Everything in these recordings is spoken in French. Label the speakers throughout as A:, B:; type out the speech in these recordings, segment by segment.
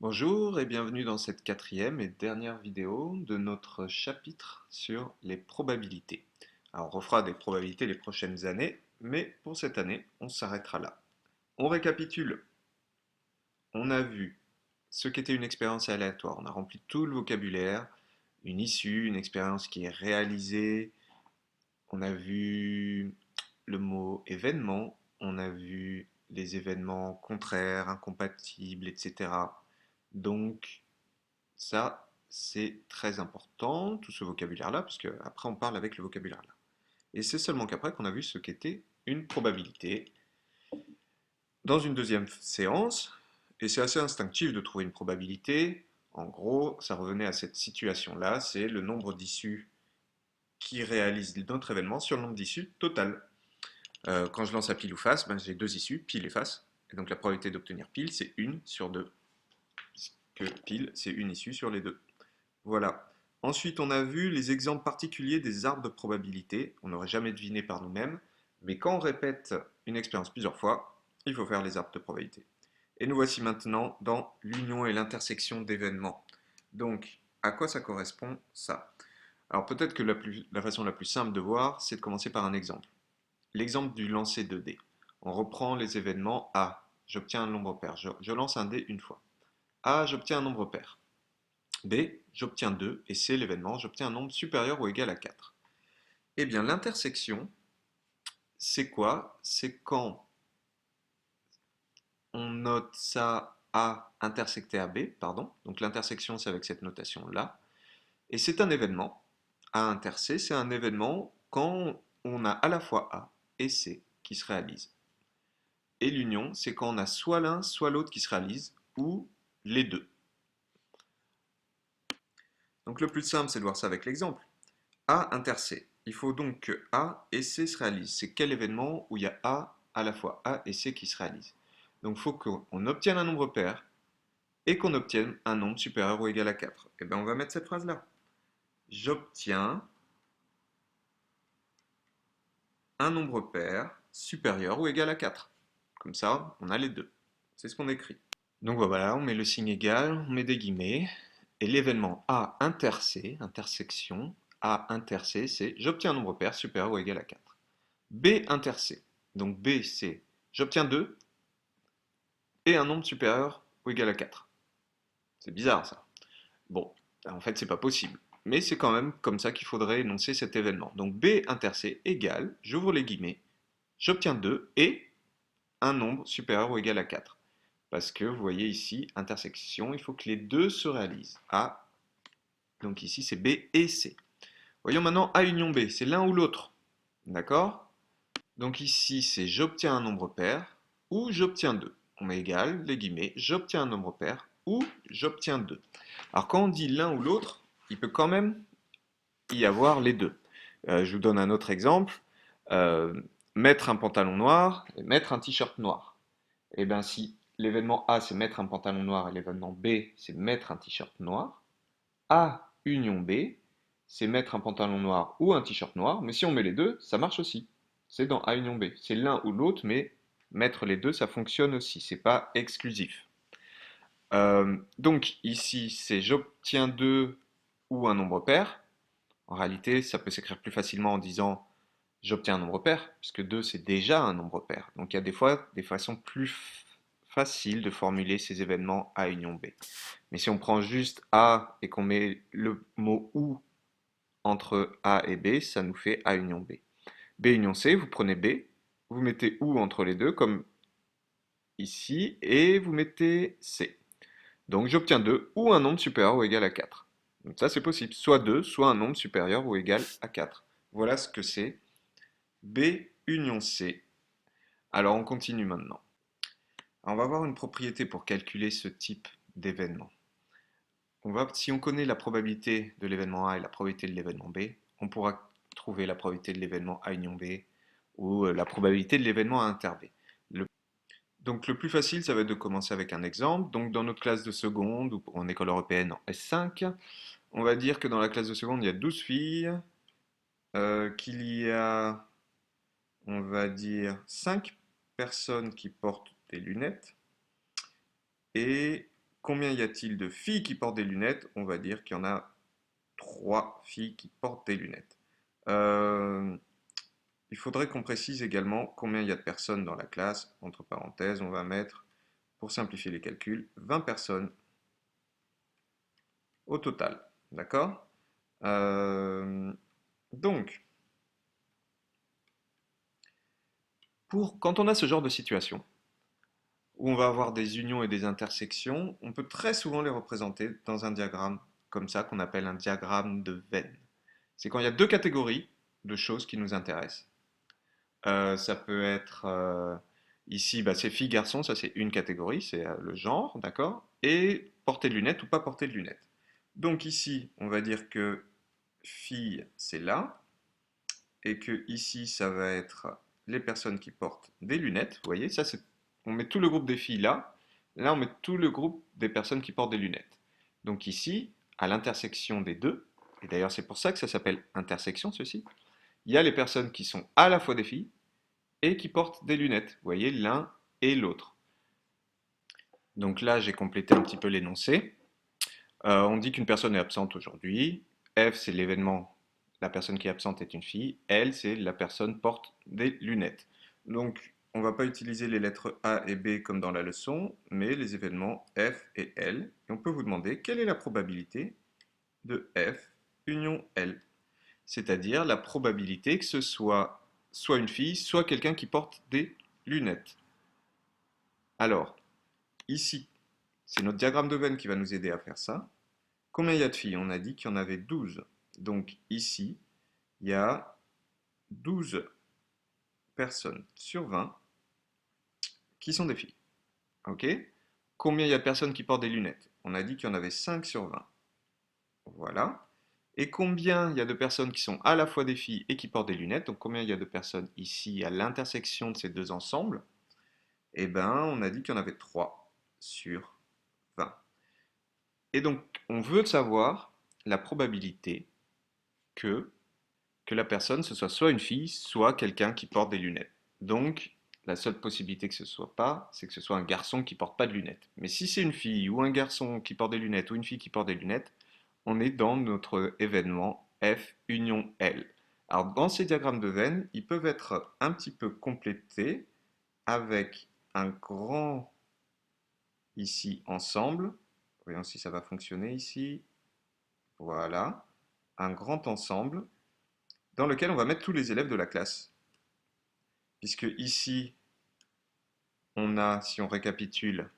A: Bonjour et bienvenue dans cette quatrième et dernière vidéo de notre chapitre sur les probabilités. Alors on refera des probabilités les prochaines années, mais pour cette année, on s'arrêtera là. On récapitule. On a vu ce qu'était une expérience aléatoire. On a rempli tout le vocabulaire, une issue, une expérience qui est réalisée. On a vu le mot événement, on a vu les événements contraires, incompatibles, etc. Donc, ça, c'est très important, tout ce vocabulaire-là, parce qu'après on parle avec le vocabulaire-là. Et c'est seulement qu'après qu'on a vu ce qu'était une probabilité dans une deuxième séance, et c'est assez instinctif de trouver une probabilité. En gros, ça revenait à cette situation-là, c'est le nombre d'issues qui réalisent notre événement sur le nombre d'issues total. Quand je lance à pile ou face, ben, j'ai deux issues, pile et face. Et donc la probabilité d'obtenir pile, c'est 1 sur 2, puisque pile, c'est une issue sur les deux. Voilà. Ensuite, on a vu les exemples particuliers des arbres de probabilité. On n'aurait jamais deviné par nous-mêmes, mais quand on répète une expérience plusieurs fois, il faut faire les arbres de probabilité. Et nous voici maintenant dans l'union et l'intersection d'événements. Donc, à quoi ça correspond ça? Alors peut-être que la façon la plus simple de voir, c'est de commencer par un exemple. L'exemple du lancer de dés. On reprend les événements A. J'obtiens un nombre pair. Je lance un dé une fois. A, j'obtiens un nombre pair. B, j'obtiens 2, et C, l'événement, j'obtiens un nombre supérieur ou égal à 4. Eh bien, l'intersection, c'est quoi? C'est quand on note ça A intersecté à B, pardon. Donc l'intersection, c'est avec cette notation-là. Et c'est un événement. A inter C, c'est un événement quand on a à la fois A et C qui se réalisent. Et l'union, c'est quand on a soit l'un, soit l'autre qui se réalise, ou les deux. Donc le plus simple, c'est de voir ça avec l'exemple. A inter C. Il faut donc que A et C se réalisent. C'est quel événement où il y a A à la fois A et C qui se réalisent. Donc il faut qu'on obtienne un nombre pair et qu'on obtienne un nombre supérieur ou égal à 4. Et bien on va mettre cette phrase-là. J'obtiens un nombre pair supérieur ou égal à 4. Comme ça, on a les deux. C'est ce qu'on écrit. Donc voilà, on met le signe égal, on met des guillemets, et l'événement A inter C, intersection, A inter C, c'est j'obtiens un nombre pair supérieur ou égal à 4. B inter C, donc B c'est j'obtiens 2 et un nombre supérieur ou égal à 4. C'est bizarre ça. Bon, en fait c'est pas possible. Mais c'est quand même comme ça qu'il faudrait énoncer cet événement. Donc B inter C égale, j'ouvre les guillemets, j'obtiens 2 et un nombre supérieur ou égal à 4. Parce que vous voyez ici, intersection, il faut que les deux se réalisent. A, donc ici c'est B et C. Voyons maintenant A union B, c'est l'un ou l'autre. D'accord? Donc ici c'est j'obtiens un nombre pair ou j'obtiens 2. On met égal, les guillemets, j'obtiens un nombre pair ou j'obtiens 2. Alors quand on dit l'un ou l'autre, il peut quand même y avoir les deux. Je vous donne un autre exemple. Euh, Mettre un pantalon noir et mettre un t-shirt noir. Et bien si l'événement A c'est mettre un pantalon noir et l'événement B c'est mettre un t-shirt noir, A union B c'est mettre un pantalon noir ou un t-shirt noir, mais si on met les deux, ça marche aussi. C'est dans A union B. C'est l'un ou l'autre, mais mettre les deux, ça fonctionne aussi. C'est pas exclusif. Donc ici, c'est j'obtiens 2 ou un nombre pair. En réalité, ça peut s'écrire plus facilement en disant j'obtiens un nombre pair, puisque 2 c'est déjà un nombre pair. Donc il y a des fois des façons plus faciles de formuler ces événements A union B. Mais si on prend juste A et qu'on met le mot OU entre A et B, ça nous fait A union B. B union C, vous prenez B, vous mettez OU entre les deux, comme ici, et vous mettez C. Donc j'obtiens 2 ou un nombre supérieur ou égal à 4. Donc ça c'est possible, soit 2, soit un nombre supérieur ou égal à 4. Voilà ce que c'est B union C. Alors on continue maintenant. Alors, on va voir une propriété pour calculer ce type d'événement. Si on connaît la probabilité de l'événement A et la probabilité de l'événement B, on pourra trouver la probabilité de l'événement A union B ou la probabilité de l'événement A inter B. Donc le plus facile, ça va être de commencer avec un exemple. Donc dans notre classe de seconde ou en école européenne en S5, on va dire que dans la classe de seconde, il y a 12 filles, qu'il y a, on va dire, 5 personnes qui portent des lunettes et Combien y a-t-il de filles qui portent des lunettes? On va dire qu'il y en a 3 filles qui portent des lunettes. Euh, il faudrait qu'on précise également combien il y a de personnes dans la classe. Entre parenthèses, on va mettre, pour simplifier les calculs, 20 personnes au total. D'accord? Euh, donc, quand on a ce genre de situation, où on va avoir des unions et des intersections, on peut très souvent les représenter dans un diagramme comme ça qu'on appelle un diagramme de Venn. C'est quand il y a deux catégories de choses qui nous intéressent. Ça peut être ici, bah, c'est filles-garçons, ça c'est une catégorie, c'est le genre, d'accord? Et porter de lunettes ou pas porter de lunettes. Donc ici, on va dire que fille, c'est là, et que ici, ça va être les personnes qui portent des lunettes. Vous voyez, ça c'est, on met tout le groupe des filles là. Là, on met tout le groupe des personnes qui portent des lunettes. Donc ici, à l'intersection des deux, et d'ailleurs c'est pour ça que ça s'appelle intersection ceci, il y a les personnes qui sont à la fois des filles et qui portent des lunettes. Vous voyez, l'un et l'autre. Donc là, j'ai complété un petit peu l'énoncé. On dit qu'une personne est absente aujourd'hui. F, c'est l'événement, la personne qui est absente est une fille. L, c'est la personne porte des lunettes. Donc, on ne va pas utiliser les lettres A et B comme dans la leçon, mais les événements F et L. Et on peut vous demander quelle est la probabilité de F union L. C'est-à-dire la probabilité que ce soit une fille, soit quelqu'un qui porte des lunettes. Alors, ici, c'est notre diagramme de Venn qui va nous aider à faire ça. Combien il y a de filles? On a dit qu'il y en avait 12. Donc ici, il y a 12 personnes sur 20 qui sont des filles. Ok? Combien il y a de personnes qui portent des lunettes? On a dit qu'il y en avait 5 sur 20. Voilà. Et combien il y a de personnes qui sont à la fois des filles et qui portent des lunettes? Donc combien il y a de personnes ici à l'intersection de ces deux ensembles? Eh bien, on a dit qu'il y en avait 3 sur 20. Et donc, on veut savoir la probabilité que la personne, ce soit soit une fille, soit quelqu'un qui porte des lunettes. Donc, la seule possibilité que ce soit pas, c'est que ce soit un garçon qui porte pas de lunettes. Mais si c'est une fille ou un garçon qui porte des lunettes ou une fille qui porte des lunettes, on est dans notre événement F union L. Alors, dans ces diagrammes de Venn, ils peuvent être un petit peu complétés avec un grand ici ensemble. Voyons si ça va fonctionner ici. Voilà. Un grand ensemble dans lequel on va mettre tous les élèves de la classe. Puisque ici, on a, si on récapitule,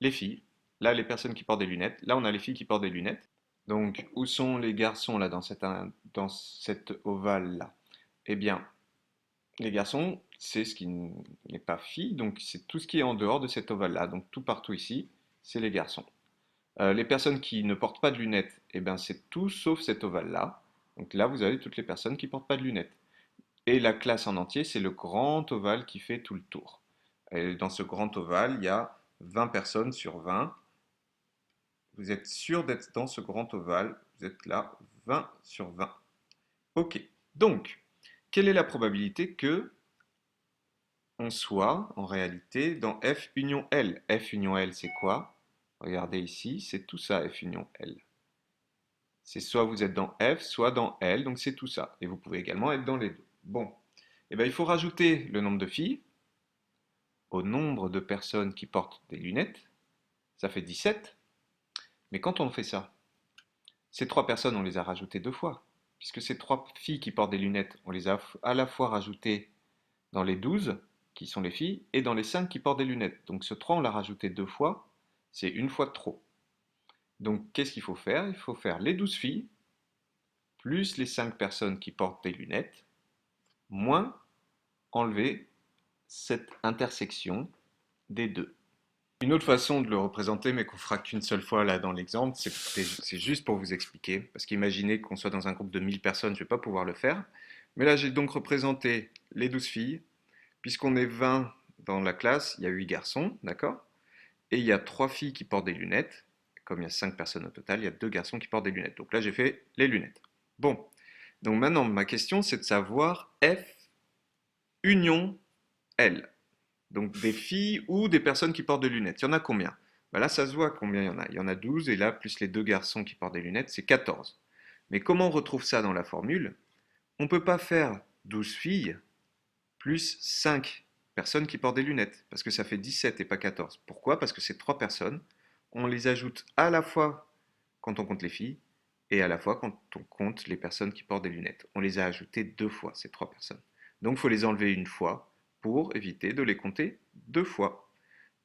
A: les filles. Là, les personnes qui portent des lunettes. Là, on a les filles qui portent des lunettes. Donc, où sont les garçons là dans cette ovale-là? Eh bien, les garçons, c'est ce qui n'est pas fille, donc c'est tout ce qui est en dehors de cette ovale-là. Donc, tout partout ici, c'est les garçons. Les personnes qui ne portent pas de lunettes, eh bien, c'est tout sauf cette ovale-là. Donc là, vous avez toutes les personnes qui ne portent pas de lunettes. Et la classe en entier, c'est le grand ovale qui fait tout le tour. Et dans ce grand ovale, il y a 20 personnes sur 20. Vous êtes sûr d'être dans ce grand ovale. Vous êtes là, 20 sur 20. Ok. Donc, quelle est la probabilité que on soit en réalité dans F union L? F union L, c'est quoi? Regardez ici, c'est tout ça, F union L. C'est soit vous êtes dans F, soit dans L, donc c'est tout ça. Et vous pouvez également être dans les deux. Bon, eh bien, il faut rajouter le nombre de filles au nombre de personnes qui portent des lunettes. Ça fait 17. Mais quand on fait ça, ces trois personnes, on les a rajoutées deux fois. Puisque ces trois filles qui portent des lunettes, on les a à la fois rajoutées dans les 12, qui sont les filles, et dans les 5 qui portent des lunettes. Donc ce 3, on l'a rajouté deux fois, c'est une fois de trop. Donc qu'est-ce qu'il faut faire? Il faut faire les 12 filles, plus les 5 personnes qui portent des lunettes, moins enlever cette intersection des deux. Une autre façon de le représenter, mais qu'on fera qu'une seule fois là dans l'exemple, c'est juste pour vous expliquer. Parce qu'imaginez qu'on soit dans un groupe de 1000 personnes, je ne vais pas pouvoir le faire. Mais là, j'ai donc représenté les 12 filles. Puisqu'on est 20 dans la classe, il y a 8 garçons, d'accord? Et il y a 3 filles qui portent des lunettes. Comme il y a 5 personnes au total, il y a 2 garçons qui portent des lunettes. Donc là, j'ai fait les lunettes. Bon. Donc maintenant, ma question, c'est de savoir F union L. Donc des filles ou des personnes qui portent des lunettes. Il y en a combien? Bah là, ça se voit combien il y en a. Il y en a 12, et là, plus les deux garçons qui portent des lunettes, c'est 14. Mais comment on retrouve ça dans la formule? On ne peut pas faire 12 filles plus 5 personnes qui portent des lunettes, parce que ça fait 17 et pas 14. Pourquoi? Parce que c'est 3 personnes. On les ajoute à la fois quand on compte les filles et à la fois quand on compte les personnes qui portent des lunettes. On les a ajoutées 2 fois, ces 3 personnes. Donc il faut les enlever une fois pour éviter de les compter 2 fois.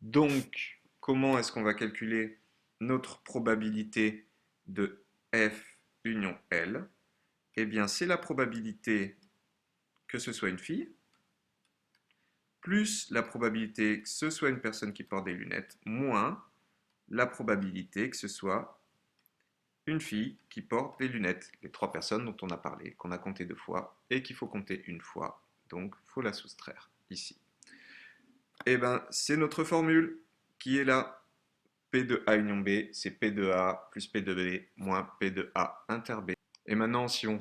A: Donc, comment est-ce qu'on va calculer notre probabilité de F union L? Eh bien, c'est la probabilité que ce soit une fille, plus la probabilité que ce soit une personne qui porte des lunettes, moins la probabilité que ce soit une fille qui porte des lunettes. Les 3 personnes dont on a parlé, qu'on a compté 2 fois, et qu'il faut compter une fois. Donc, il faut la soustraire ici. Eh bien, c'est notre formule qui est là. P de A union B, c'est P de A plus P de B moins P de A inter B. Et maintenant, si on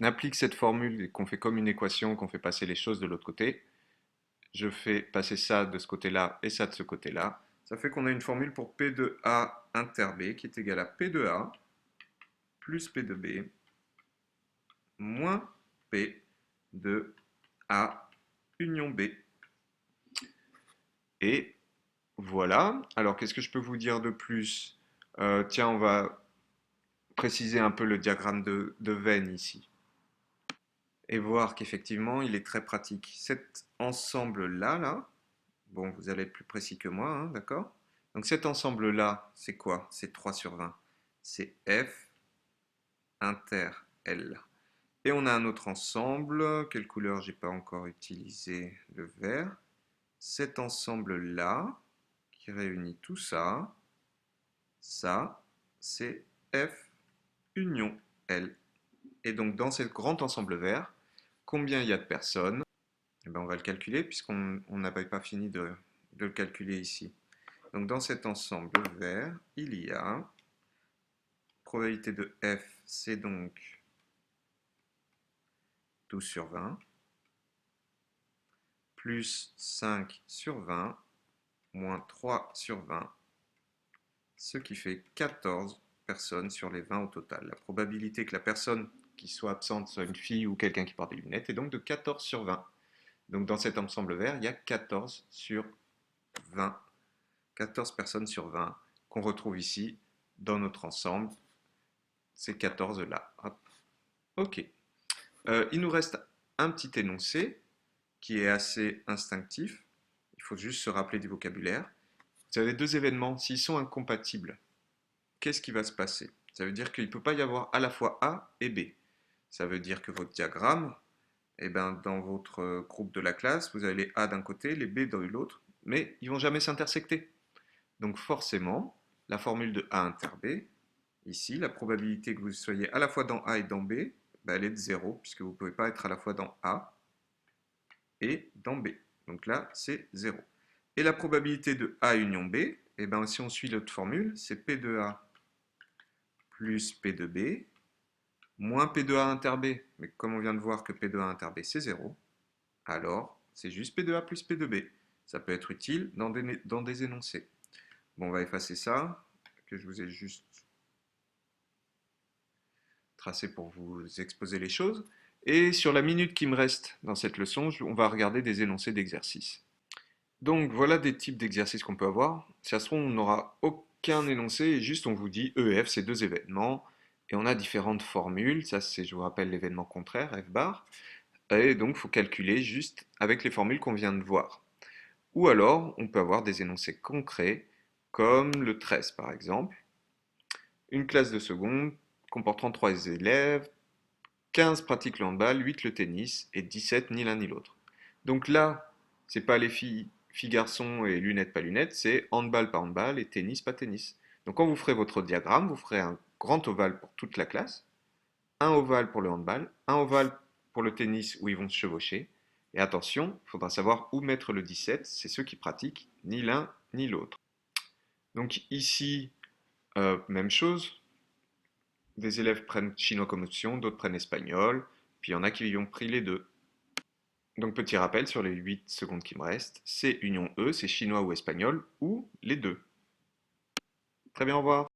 A: applique cette formule et qu'on fait comme une équation, qu'on fait passer les choses de l'autre côté, je fais passer ça de ce côté-là et ça de ce côté-là. Ça fait qu'on a une formule pour P de A inter B qui est égale à P de A plus P de B moins P de A union B. Et voilà. Alors, qu'est-ce que je peux vous dire de plus? Tiens, on va préciser un peu le diagramme de Venn ici et voir qu'effectivement, il est très pratique. Cet ensemble-là, là, bon, vous allez être plus précis que moi, hein, d'accord? Donc cet ensemble-là, c'est quoi? C'est 3 sur 20. C'est F inter L. Et on a un autre ensemble. Quelle couleur? J'ai pas encore utilisé le vert. Cet ensemble-là, qui réunit tout ça, c'est F union L. Et donc dans ce grand ensemble vert, combien il y a de personnes? Eh ben, on va le calculer puisqu'on n'avait pas fini de le calculer ici. Donc dans cet ensemble vert, il y a probabilité de F, c'est donc 12 sur 20, plus 5 sur 20, moins 3 sur 20, ce qui fait 14 personnes sur les 20 au total. La probabilité que la personne qui soit absente soit une fille ou quelqu'un qui porte des lunettes est donc de 14 sur 20. Donc dans cet ensemble vert, il y a 14 sur 20, 14 personnes sur 20 qu'on retrouve ici dans notre ensemble, ces 14 là. Hop. Ok. Il nous reste un petit énoncé qui est assez instinctif. Il faut juste se rappeler du vocabulaire. Vous avez deux événements, s'ils sont incompatibles, qu'est-ce qui va se passer? Ça veut dire qu'il ne peut pas y avoir à la fois A et B. Ça veut dire que votre diagramme, eh ben, dans votre groupe de la classe, vous avez les A d'un côté, les B de l'autre, mais ils ne vont jamais s'intersecter. Donc forcément, la formule de A inter B, ici, la probabilité que vous soyez à la fois dans A et dans B, ben, elle est de 0, puisque vous ne pouvez pas être à la fois dans A et dans B. Donc là, c'est 0. Et la probabilité de A union B, eh ben, si on suit l'autre formule, c'est P de A plus P de B, moins P de A inter B. Mais comme on vient de voir que P de A inter B, c'est 0, alors c'est juste P de A plus P de B. Ça peut être utile dans des énoncés. Bon, on va effacer ça, que je vous ai juste tracé pour vous exposer les choses. Et sur la minute qui me reste dans cette leçon, on va regarder des énoncés d'exercices. Donc voilà des types d'exercices qu'on peut avoir. Si ça se trouve, on n'aura aucun énoncé, et juste on vous dit EF, c'est deux événements, et on a différentes formules. Ça, c'est, je vous rappelle, l'événement contraire, F bar. Et donc, il faut calculer juste avec les formules qu'on vient de voir. Ou alors, on peut avoir des énoncés concrets, comme le 13 par exemple. Une classe de seconde comporte 33 élèves, 15 pratiquent le handball, 8 le tennis et 17 ni l'un ni l'autre. Donc là, c'est pas les filles, garçons et lunettes pas lunettes, c'est handball pas handball et tennis pas tennis. Donc quand vous ferez votre diagramme, vous ferez un grand ovale pour toute la classe, un ovale pour le handball, un ovale pour le tennis où ils vont se chevaucher. Et attention, il faudra savoir où mettre le 17, c'est ceux qui pratiquent ni l'un ni l'autre. Donc ici, même chose, des élèves prennent chinois comme option, d'autres prennent espagnol, puis il y en a qui ont pris les deux. Donc petit rappel sur les 8 secondes qui me restent, c'est union E, c'est chinois ou espagnol, ou les deux. Très bien, au revoir.